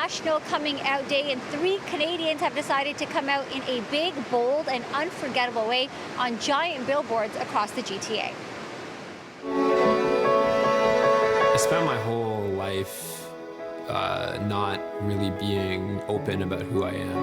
National Coming Out Day, and 3 Canadians have decided to come out in a big, bold, and unforgettable way on giant billboards across the GTA. I spent my whole life not really being open about who I am.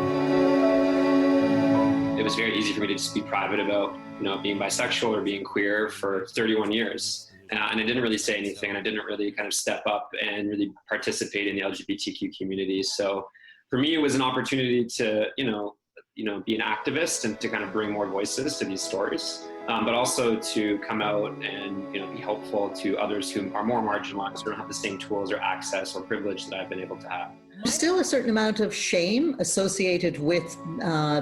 It was very easy for me to just be private about, being bisexual or being queer for 31 years. And I didn't really say anything, and I didn't really kind of step up and really participate in the LGBTQ community. So for me, it was an opportunity to, be an activist and to kind of bring more voices to these stories, but also to come out and, be helpful to others who are more marginalized, who don't have the same tools or access or privilege that I've been able to have. There's still a certain amount of shame associated with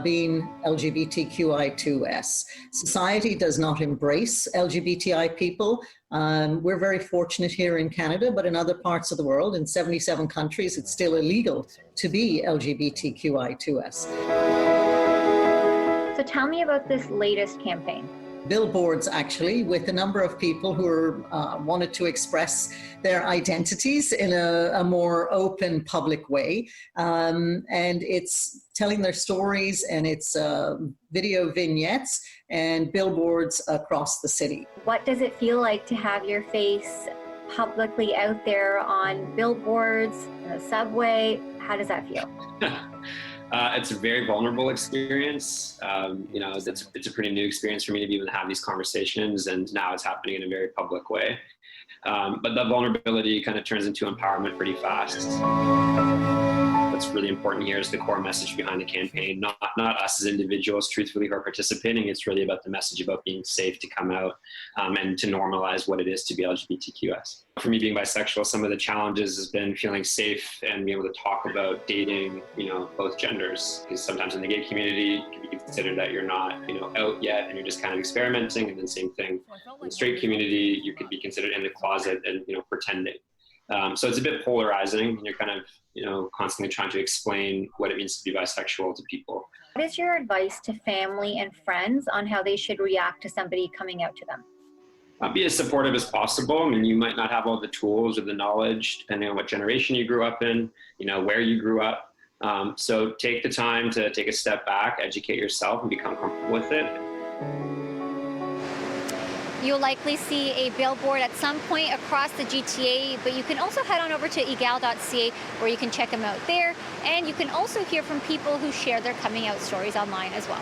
being LGBTQI2S. Society does not embrace LGBTI people. We're very fortunate here in Canada, but in other parts of the world, in 77 countries, it's still illegal to be LGBTQI2S. So tell me about this latest campaign. Billboards, actually, with a number of people who wanted to express their identities in a more open, public way. And it's telling their stories, and it's video vignettes and billboards across the city. What does it feel like to have your face publicly out there on billboards, in the subway? How does that feel? It's a very vulnerable experience. It's a pretty new experience for me to be able to have these conversations, and now it's happening in a very public way. But the vulnerability kind of turns into empowerment pretty fast. What's really important here is the core message behind the campaign, not us as individuals, truthfully, who are participating. It's really about the message about being safe to come out and to normalize what it is to be LGBTQS. For me, being bisexual, some of the challenges has been feeling safe and being able to talk about dating, both genders. Because sometimes in the gay community, it can be considered that you're not, out yet and you're just kind of experimenting. And then same thing in the straight community, you could be considered in the closet and, pretending. So it's a bit polarizing, and you're kind of, constantly trying to explain what it means to be bisexual to people. What is your advice to family and friends on how they should react to somebody coming out to them? Be as supportive as possible. I mean, you might not have all the tools or the knowledge, depending on what generation you grew up in, where you grew up. So take the time to take a step back, educate yourself, and become comfortable with it. You'll likely see a billboard at some point across the GTA, but you can also head on over to egal.ca where you can check them out there. And you can also hear from people who share their coming out stories online as well.